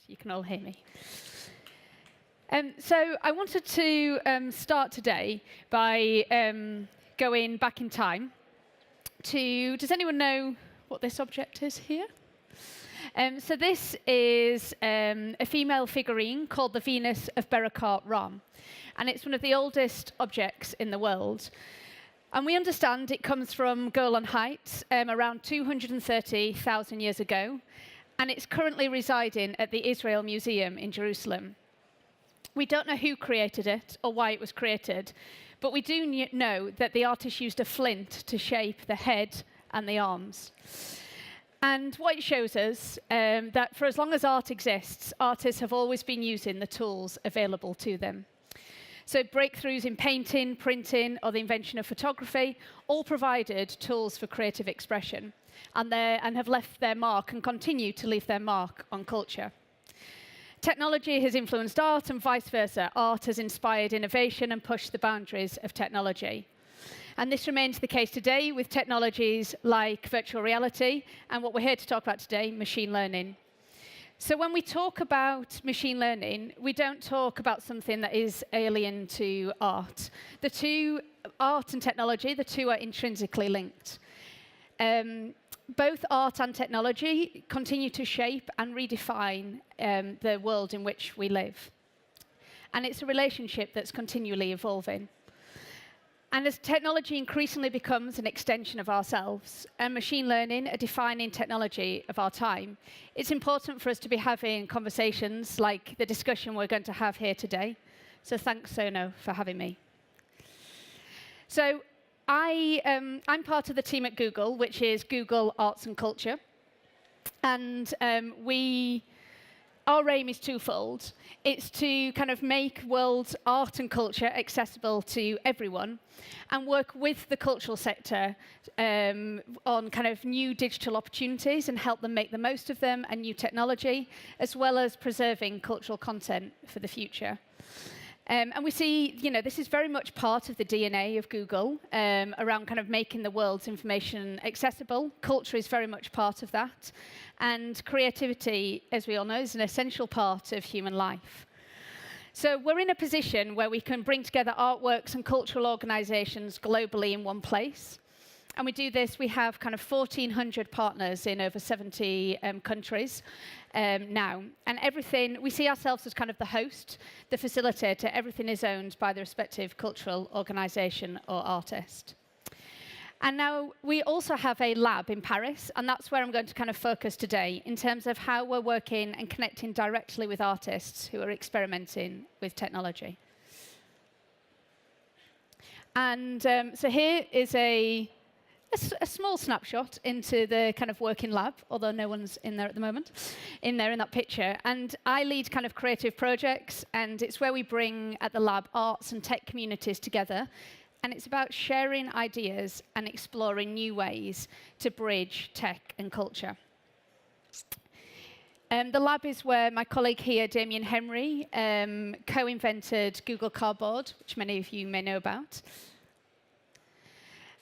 you can all hear me. So I wanted to start today by going back in time to, does anyone know what this object is here? So this is a female figurine called the Venus of Berekhat-Ram. And it's one of the oldest objects in the world. And we understand it comes from Golan Heights around 230,000 years ago. And it's currently residing at the Israel Museum in Jerusalem. We don't know who created it or why it was created, but we do know that the artist used a flint to shape the head and the arms. And what it shows us that for as long as art exists, artists have always been using the tools available to them. So breakthroughs in painting, printing, or the invention of photography all provided tools for creative expression and have left their mark and continue to leave their mark on culture. Technology has influenced art and vice versa. Art has inspired innovation and pushed the boundaries of technology. And this remains the case today with technologies like virtual reality and what we're here to talk about today, machine learning. So when we talk about machine learning, we don't talk about something that is alien to art. The two, art and technology, the two are intrinsically linked. Both art and technology continue to shape and redefine the world in which we live. And it's a relationship that's continually evolving. And as technology increasingly becomes an extension of ourselves, and machine learning a defining technology of our time, it's important for us to be having conversations like the discussion we're going to have here today. So thanks, Sónar, for having me. So I'm part of the team at Google, which is Google Arts and Culture. And our aim is twofold. It's to kind of make world art and culture accessible to everyone and work with the cultural sector on kind of new digital opportunities and help them make the most of them and new technology, as well as preserving cultural content for the future. And we see, this is very much part of the DNA of Google around kind of making the world's information accessible. Culture is very much part of that. And creativity, as we all know, is an essential part of human life. So we're in a position where we can bring together artworks and cultural organizations globally in one place. And we do this, we have kind of 1,400 partners in over 70 countries now. And everything, we see ourselves as kind of the host, the facilitator. Everything is owned by the respective cultural organization or artist. And now we also have a lab in Paris, and that's where I'm going to kind of focus today in terms of how we're working and connecting directly with artists who are experimenting with technology. And so here is a small snapshot into the kind of working lab, although no one's in there at the moment, in that picture. And I lead kind of creative projects, and it's where we bring at the lab arts and tech communities together. And it's about sharing ideas and exploring new ways to bridge tech and culture. The lab is where my colleague here, Damien Henry, co-invented Google Cardboard, which many of you may know about.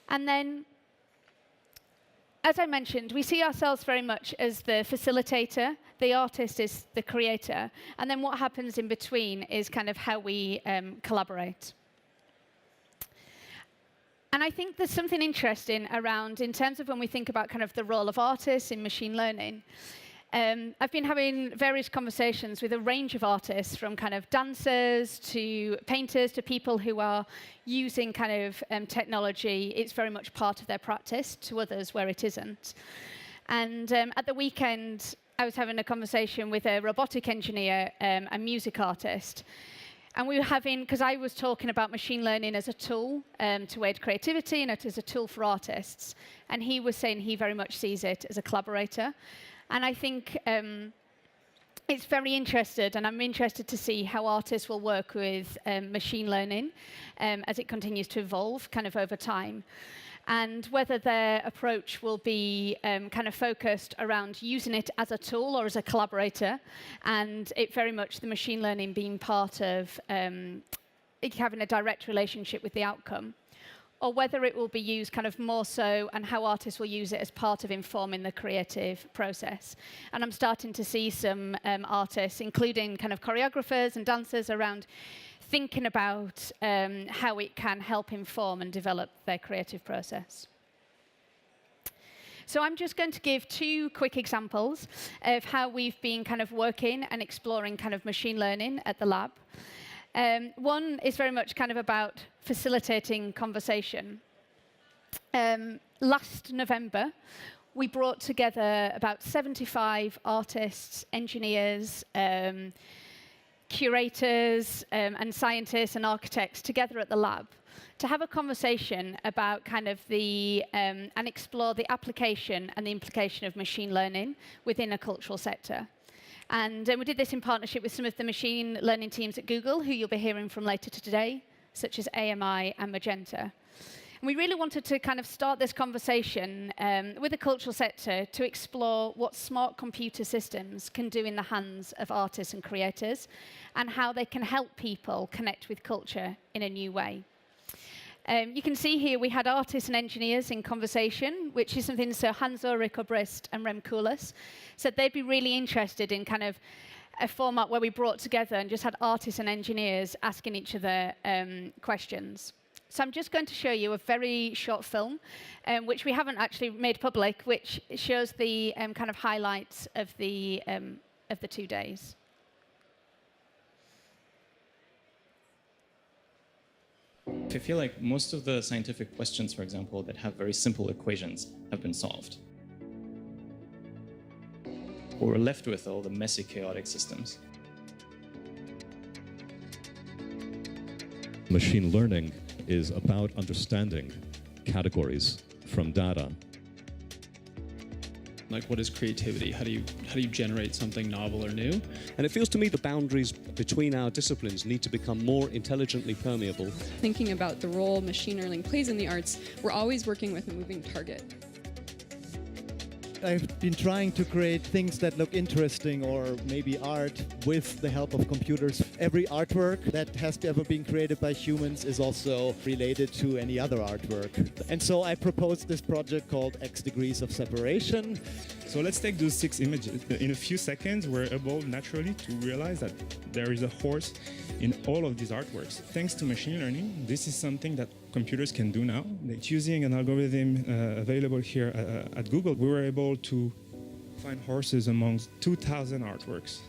And then, as I mentioned, we see ourselves very much as the facilitator. The artist is the creator. And then what happens in between is kind of how we collaborate. And I think there's something interesting around, in terms of when we think about kind of the role of artists in machine learning. I've been having various conversations with a range of artists, from kind of dancers to painters to people who are using kind of technology. It's very much part of their practice, to others where it isn't. And at the weekend, I was having a conversation with a robotic engineer, a music artist. And we were having, because I was talking about machine learning as a tool to aid creativity and as a tool for artists. And he was saying he very much sees it as a collaborator. And I think it's very interesting, and I'm interested to see how artists will work with machine learning as it continues to evolve kind of over time. And whether their approach will be kind of focused around using it as a tool or as a collaborator, and it very much the machine learning being part of having a direct relationship with the outcome. or whether it will be used kind of more so, and how artists will use it as part of informing the creative process. And I'm starting to see some artists, including kind of choreographers and dancers, around thinking about how it can help inform and develop their creative process. So I'm just going to give 2 quick examples of how we've been kind of working and exploring kind of machine learning at the lab. One is very much kind of about facilitating conversation. Last November, we brought together about 75 artists, engineers, curators, and scientists and architects together at the lab to have a conversation about kind of and explore the application and the implication of machine learning within a cultural sector. And we did this in partnership with some of the machine learning teams at Google, who you'll be hearing from later today, such as AMI and Magenta. And we really wanted to kind of start this conversation with the cultural sector to explore what smart computer systems can do in the hands of artists and creators, and how they can help people connect with culture in a new way. You can see here we had artists and engineers in conversation, which is something so Hans-Ulrich Obrist and Rem Koolhaas said they'd be really interested in kind of a format where we brought together and just had artists and engineers asking each other questions. So I'm just going to show you a very short film, which we haven't actually made public, which shows the kind of highlights of the 2 days. I feel like most of the scientific questions, for example, that have very simple equations have been solved. We're left with all the messy, chaotic systems. Machine learning is about understanding categories from data. Like, what is creativity? How do you generate something novel or new? And it feels to me the boundaries between our disciplines need to become more intelligently permeable. Thinking about the role machine learning plays in the arts, we're always working with a moving target. I've been trying to create things that look interesting, or maybe art, with the help of computers. Every artwork that has ever been created by humans is also related to any other artwork. And so I proposed this project called X Degrees of Separation. So let's take those 6 images. In a few seconds, we're able naturally to realize that there is a horse in all of these artworks. Thanks to machine learning, this is something that computers can do now. Using an algorithm available here at Google, we were able to find horses amongst 2,000 artworks.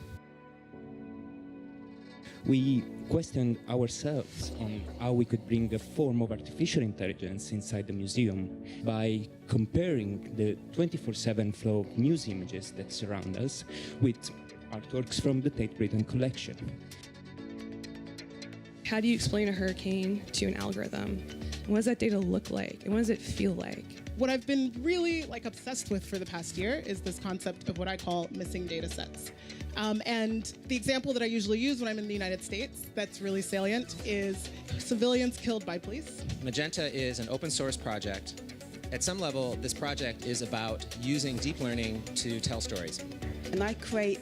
We questioned ourselves on how we could bring a form of artificial intelligence inside the museum by comparing the 24/7 flow of news images that surround us with artworks from the Tate Britain collection. How do you explain a hurricane to an algorithm? What does that data look like? And what does it feel like? What I've been really obsessed with for the past year is this concept of what I call missing data sets. And the example that I usually use when I'm in the United States that's really salient is civilians killed by police. Magenta is an open source project. At some level, this project is about using deep learning to tell stories. And I create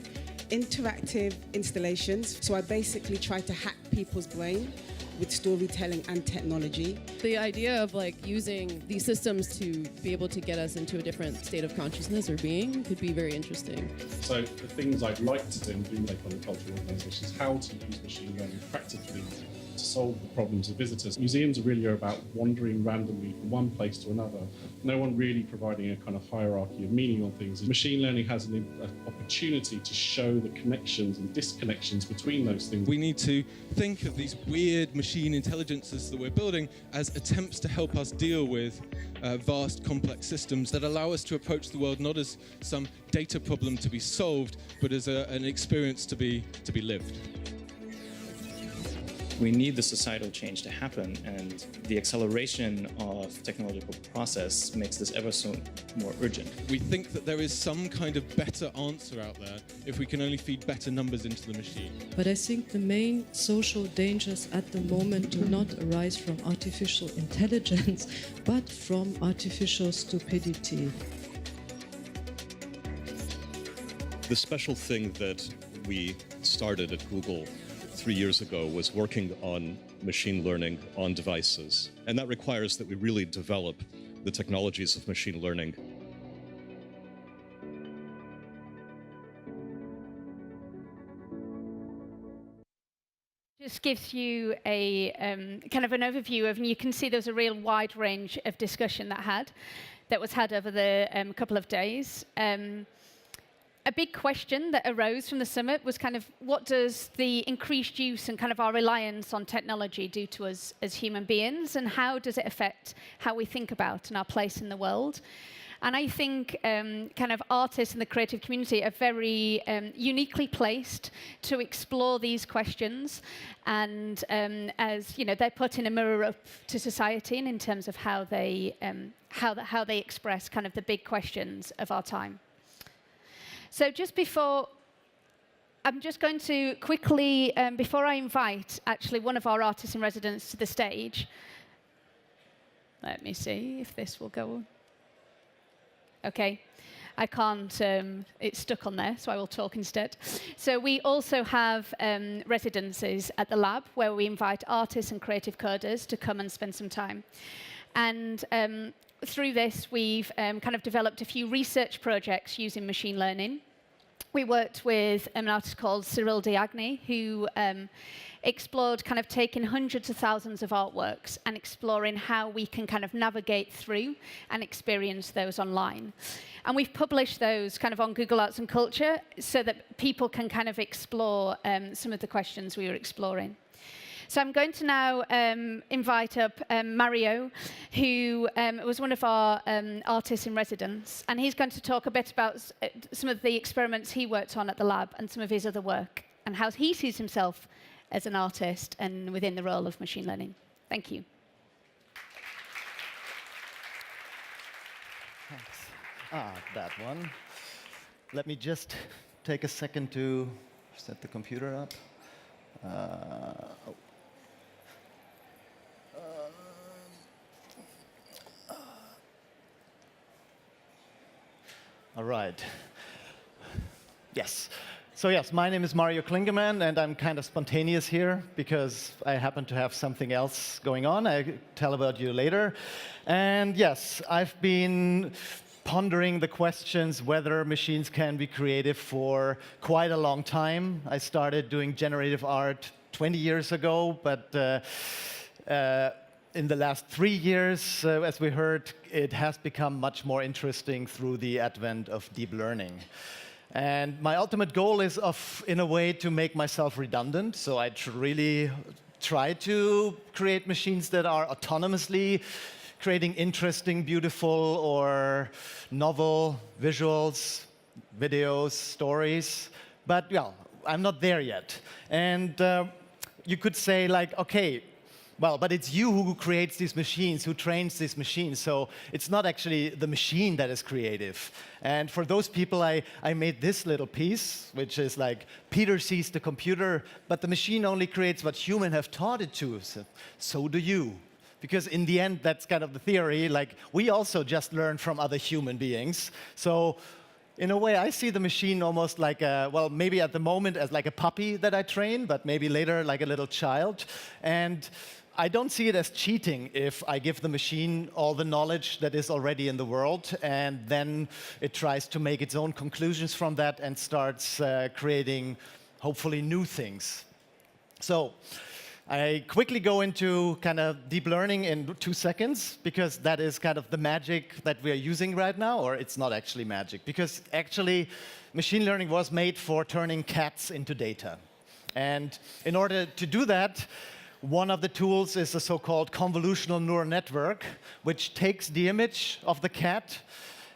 interactive installations, so I basically try to hack people's brain with storytelling and technology. The idea of using these systems to be able to get us into a different state of consciousness or being could be very interesting. So the things I'd like to do and do make on the cultural organisation is how to use machine learning practically to solve the problems of visitors. Museums really are about wandering randomly from one place to another. No one really providing a kind of hierarchy of meaning on things. Machine learning has an opportunity to show the connections and disconnections between those things. We need to think of these weird machine intelligences that we're building as attempts to help us deal with vast, complex systems that allow us to approach the world not as some data problem to be solved, but as an experience to be lived. We need the societal change to happen, and the acceleration of technological process makes this ever so more urgent. We think that there is some kind of better answer out there if we can only feed better numbers into the machine. But I think the main social dangers at the moment do not arise from artificial intelligence, but from artificial stupidity. The special thing that we started at Google 3 years ago was working on machine learning on devices. And that requires that we really develop the technologies of machine learning. Just gives you a kind of an overview of, and you can see there's a real wide range of discussion that was had over the couple of days. A big question that arose from the summit was kind of, what does the increased use and kind of our reliance on technology do to us as human beings, and how does it affect how we think about and our place in the world? And I think kind of artists in the creative community are very uniquely placed to explore these questions. And as you know, they're putting a mirror up to society in terms of how they express kind of the big questions of our time. So just before, I'm just going to quickly, before I invite actually one of our artists in residence to the stage, let me see if this will go on. OK, I can't, it's stuck on there, so I will talk instead. So we also have residences at the lab where we invite artists and creative coders to come and spend some time. And through this, we've kind of developed a few research projects using machine learning. We worked with an artist called Cyril Diagni, who explored kind of taking hundreds of thousands of artworks and exploring how we can kind of navigate through and experience those online. And we've published those kind of on Google Arts and Culture so that people can kind of explore some of the questions we were exploring. So I'm going to now invite up Mario, who was one of our artists in residence. And he's going to talk a bit about some of the experiments he worked on at the lab and some of his other work, and how he sees himself as an artist and within the role of machine learning. Thank you. Thanks. That one. Let me just take a second to set the computer up. All right. Yes. So yes, my name is Mario Klingemann, and I'm kind of spontaneous here because I happen to have something else going on. I'll tell about you later. And yes, I've been pondering the questions whether machines can be creative for quite a long time. I started doing generative art 20 years ago, but in the last 3 years, as we heard, it has become much more interesting through the advent of deep learning. And my ultimate goal is, in a way, to make myself redundant. So I really try to create machines that are autonomously creating interesting, beautiful, or novel visuals, videos, stories. But, well, I'm not there yet. And you could say, like, OK, well, but it's you who creates these machines, who trains these machines. So it's not actually the machine that is creative. And for those people, I made this little piece, which is like, Peter sees the computer, but the machine only creates what humans have taught it to. So do you. Because in the end, that's kind of the theory. Like, we also just learn from other human beings. So in a way, I see the machine almost like well, maybe at the moment as like a puppy that I train, but maybe later like a little child. And I don't see it as cheating if I give the machine all the knowledge that is already in the world, and then it tries to make its own conclusions from that and starts creating, hopefully, new things. So I quickly go into kind of deep learning in 2 seconds, because that is kind of the magic that we are using right now, or it's not actually magic, because actually machine learning was made for turning cats into data. And in order to do that, one of the tools is a so-called convolutional neural network, which takes the image of the cat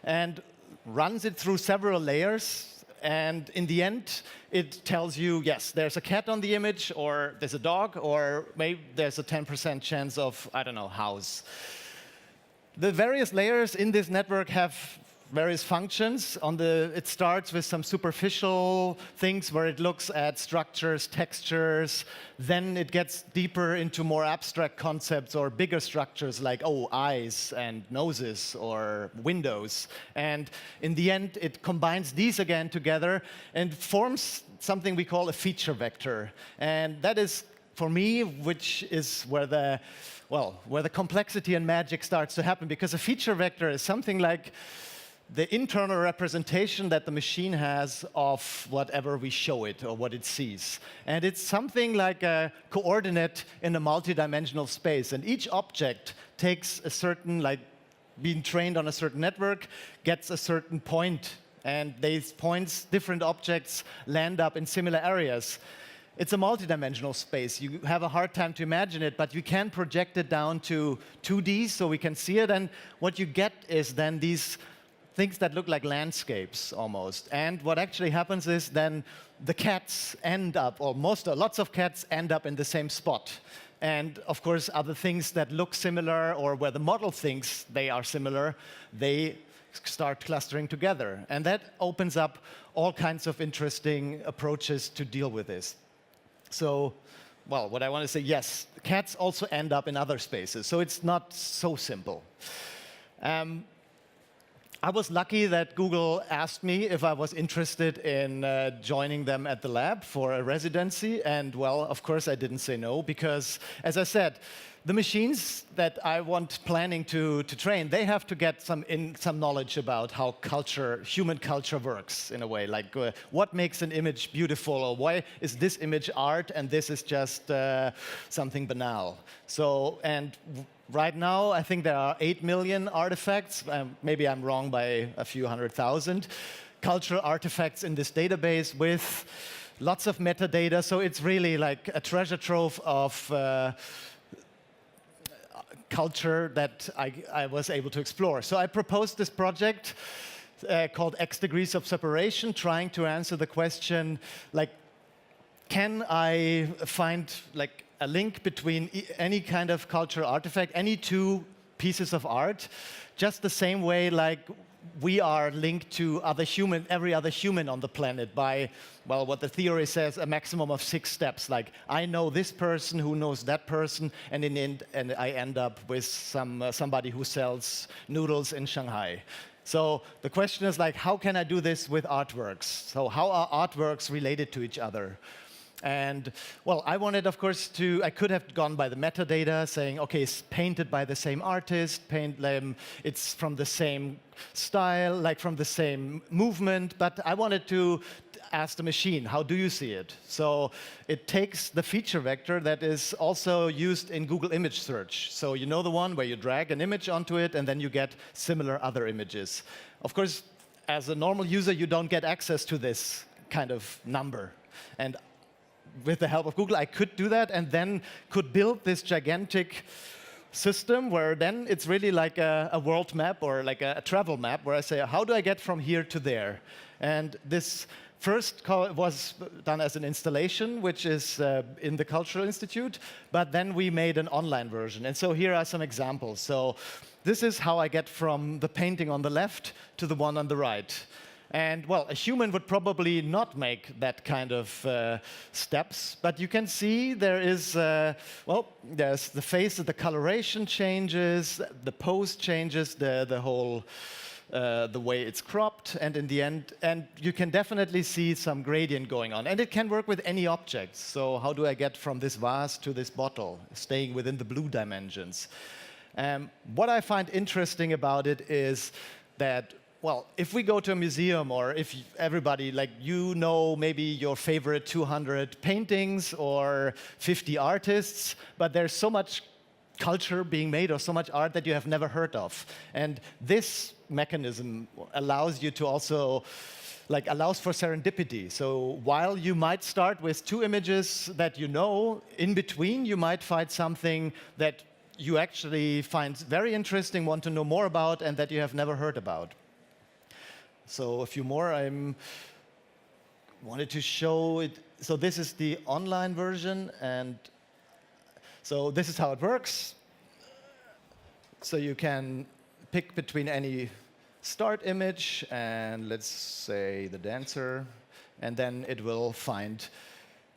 and runs it through several layers. And in the end, it tells you, yes, there's a cat on the image, or there's a dog, or maybe there's a 10% chance of, I don't know, house. The various layers in this network have various functions. It starts with some superficial things where it looks at structures, textures. Then it gets deeper into more abstract concepts or bigger structures like, oh, eyes and noses or windows. And in the end, it combines these again together and forms something we call a feature vector. And that is for me, which is where the complexity and magic starts to happen, because a feature vector is something like the internal representation that the machine has of whatever we show it or what it sees. And it's something like a coordinate in a multi-dimensional space. And each object takes a certain, like being trained on a certain network, gets a certain point. And these points, different objects, land up in similar areas. It's a multi-dimensional space. You have a hard time to imagine it, but you can project it down to 2D so we can see it. And what you get is then these things that look like landscapes almost. And what actually happens is then the cats end up, or lots of cats end up in the same spot. And of course, other things that look similar, or where the model thinks they are similar, they start clustering together. And that opens up all kinds of interesting approaches to deal with this. So, well, what I want to say, yes, cats also end up in other spaces, so it's not so simple. I was lucky that Google asked me if I was interested in joining them at the lab for a residency, and well, of course I didn't say no, because, as I said, the machines that I want planning to train, they have to get some knowledge about how human culture works, in a way, like what makes an image beautiful, or why is this image art and this is just something banal. So, and right now, I think there are 8 million artifacts, maybe I'm wrong by a few 100,000, cultural artifacts in this database with lots of metadata, so it's really like a treasure trove of culture that I was able to explore. So I proposed this project called X Degrees of Separation, trying to answer the question, like, can I find like a link between any kind of cultural artifact, any two pieces of art, just the same way like we are linked to every other human on the planet by, well, what the theory says, a maximum of 6 steps. Like, I know this person who knows that person, and in the end, I end up with somebody who sells noodles in Shanghai. So the question is, like, how can I do this with artworks? So how are artworks related to each other? And, well, I wanted, of course, I could have gone by the metadata, saying, OK, it's painted by the same artist, it's from the same style, like from the same movement. But I wanted to ask the machine, how do you see it? So it takes the feature vector that is also used in Google image search. So you know the one where you drag an image onto it, and then you get similar other images. Of course, as a normal user, you don't get access to this kind of number. And with the help of Google, I could do that, and then could build this gigantic system where then it's really like a world map, or like a travel map, where I say, how do I get from here to there? And this first was done as an installation, which is in the Cultural Institute, but then we made an online version. And so here are some examples. So this is how I get from the painting on the left to the one on the right. And, well, a human would probably not make that kind of steps, but you can see there is, well, there's the face, the coloration changes, the pose changes, the whole, the way it's cropped, and in the end, and you can definitely see some gradient going on. And it can work with any object. So how do I get from this vase to this bottle, staying within the blue dimensions? What I find interesting about it is that, well, if we go to a museum, or if everybody, like, you know maybe your favorite 200 paintings or 50 artists, but there's so much culture being made, or so much art that you have never heard of. And this mechanism allows you to also, like, allows for serendipity. So while you might start with 2 images that you know, in between you might find something that you actually find very interesting, want to know more about, and that you have never heard about. So a few more. I wanted to show it. So this is the online version, and so this is how it works. So you can pick between any start image and, let's say, the dancer, and then it will find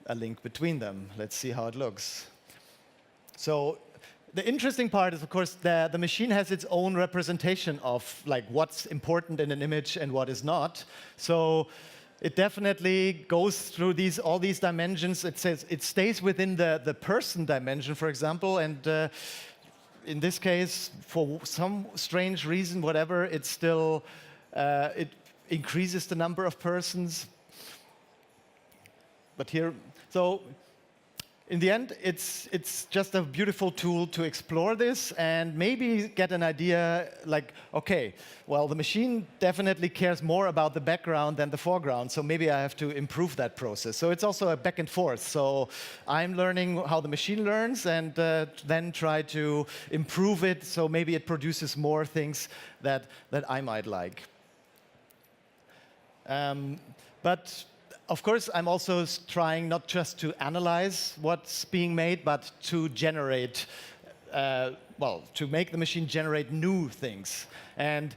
a link between them. Let's see how it looks. So the interesting part is, of course, the machine has its own representation of, like, what's important in an image and what is not. So it definitely goes through all these dimensions. It says it stays within the person dimension, for example, and in this case, for some strange reason, whatever, it still it increases the number of persons. But here, so in the end, it's just a beautiful tool to explore this and maybe get an idea like, okay, well, the machine definitely cares more about the background than the foreground, so maybe I have to improve that process. So it's also a back and forth. So I'm learning how the machine learns and then try to improve it so maybe it produces more things that I might like. But of course, I'm also trying not just to analyze what's being made, but to generate, well, to make the machine generate new things. And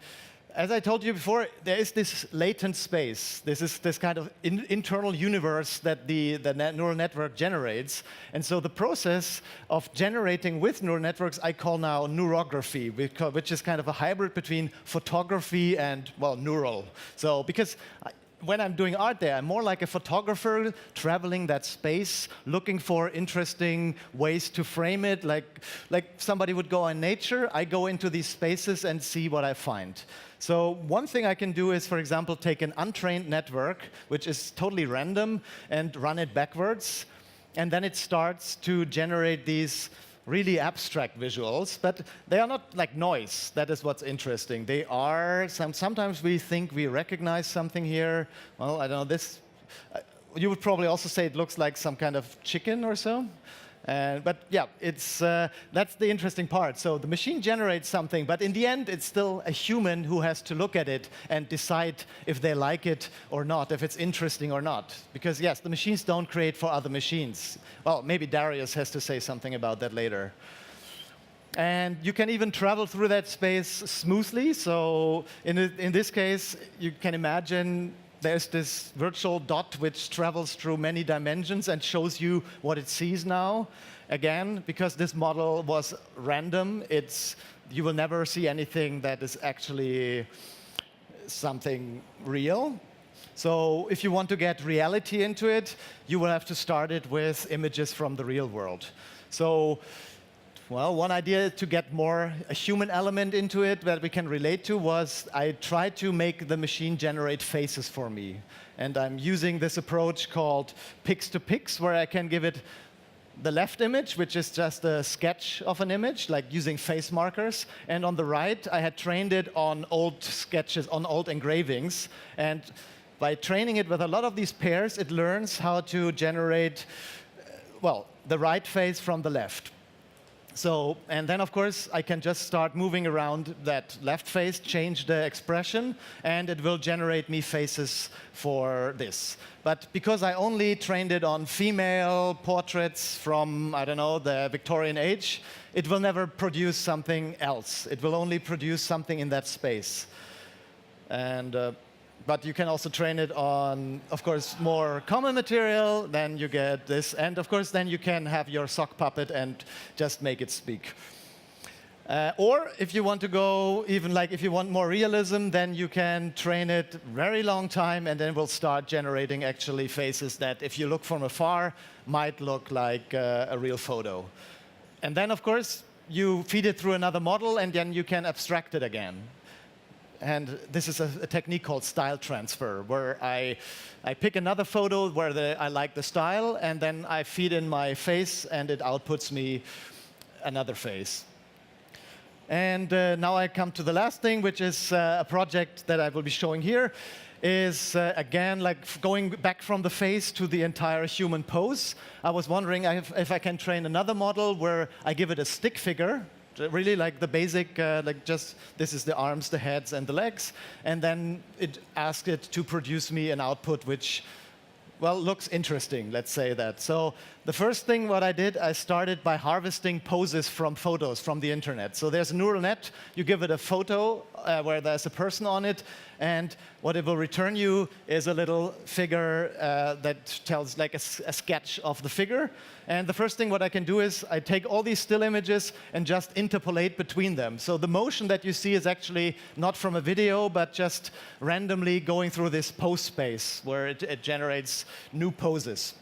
as I told you before, there is this latent space. This is this kind of internal universe that the neural network generates. And so the process of generating with neural networks I call now neurography, which is kind of a hybrid between photography and, well, neural. So because when I'm doing art there, I'm more like a photographer traveling that space, looking for interesting ways to frame it. Like somebody would go in nature, I go into these spaces and see what I find. So one thing I can do is, for example, take an untrained network, which is totally random, and run it backwards. And then it starts to generate these really abstract visuals, but they are not like noise. That is what's interesting. They are, sometimes we think we recognize something here. Well, I don't know, this, you would probably also say it looks like some kind of chicken or so. But yeah, that's the interesting part. So the machine generates something, but in the end, it's still a human who has to look at it and decide if they like it or not, if it's interesting or not. Because yes, the machines don't create for other machines. Well, maybe Darius has to say something about that later. And you can even travel through that space smoothly. So in this case, you can imagine there's this virtual dot which travels through many dimensions and shows you what it sees now. Again, because this model was random, you will never see anything that is actually something real. So if you want to get reality into it, you will have to start it with images from the real world. So, well, one idea to get more a human element into it that we can relate to was I tried to make the machine generate faces for me. And I'm using this approach called pix-to-pix, where I can give it the left image, which is just a sketch of an image, like using face markers. And on the right, I had trained it on old sketches, on old engravings. And by training it with a lot of these pairs, it learns how to generate, well, the right face from the left. So, and then of course, I can just start moving around that left face, change the expression, and it will generate me faces for this. But because I only trained it on female portraits from, I don't know, the Victorian age, it will never produce something else. It will only produce something in that space. And but you can also train it on, of course, more common material, then you get this. And of course, then you can have your sock puppet and just make it speak. Or if you want to go, even like if you want more realism, then you can train it very long time, and then it will start generating actually faces that, if you look from afar, might look like a real photo. And then, of course, you feed it through another model, and then you can abstract it again. And this is a technique called style transfer, where I pick another photo where I like the style, and then I feed in my face, and it outputs me another face. And now I come to the last thing, which is a project that I will be showing here, is again like going back from the face to the entire human pose. I was wondering if I can train another model where I give it a stick figure, really like the basic, like just this is the arms, the heads, and the legs, and then it asks it to produce me an output which, well, looks interesting, let's say that. So the first thing what I did, I started by harvesting poses from photos from the internet. So there's a neural net, you give it a photo where there's a person on it, and what it will return you is a little figure that tells like a sketch of the figure. And the first thing what I can do is I take all these still images and just interpolate between them. So the motion that you see is actually not from a video, but just randomly going through this pose space where it generates new poses.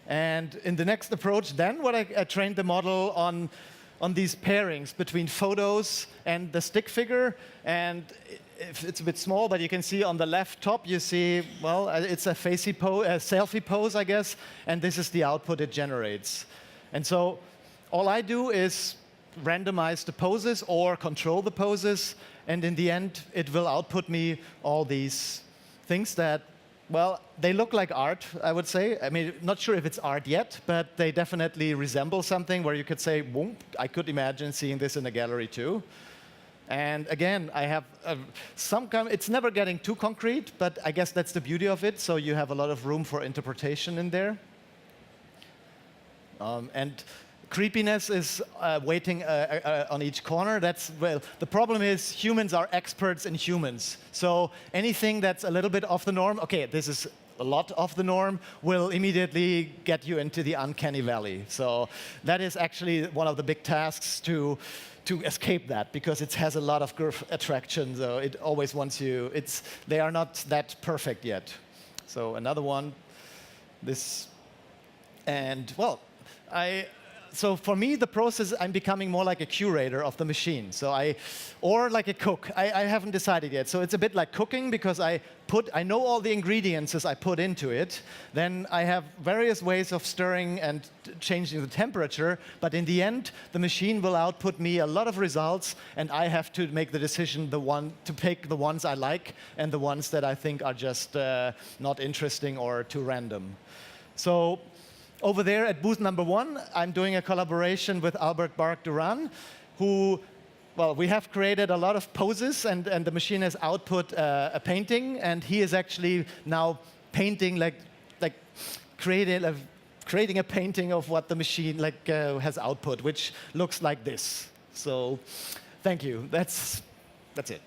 And in the next approach, then what I trained the model on these pairings between photos and the stick figure. And it's a bit small, but you can see on the left top, you see, well, it's a selfie pose, I guess, and this is the output it generates. And so all I do is randomize the poses or control the poses, and in the end, it will output me all these things that, well, they look like art, I would say. I mean, not sure if it's art yet, but they definitely resemble something where you could say, boom, I could imagine seeing this in a gallery too. And again, I have it's never getting too concrete, but I guess that's the beauty of it. So you have a lot of room for interpretation in there. And creepiness is waiting on each corner. Well, the problem is humans are experts in humans. So anything that's a little bit off the norm, okay, this is a lot off the norm, will immediately get you into the uncanny valley. So that is actually one of the big tasks to escape that, because it has a lot of attraction. So it always wants you. They are not that perfect yet. So another one, this, and well, so for me, the process, I'm becoming more like a curator of the machine. So or like a cook. I haven't decided yet. So it's a bit like cooking, because I know all the ingredients as I put into it. Then I have various ways of stirring and changing the temperature. But in the end, the machine will output me a lot of results, and I have to make the decision to pick the ones I like and the ones that I think are just not interesting or too random. So over there at booth number 1, I'm doing a collaboration with Albert Bark-Duran, who, well, we have created a lot of poses, and the machine has output a painting, and he is actually now painting, like creating a painting of what the machine has output, which looks like this. So, thank you. That's it.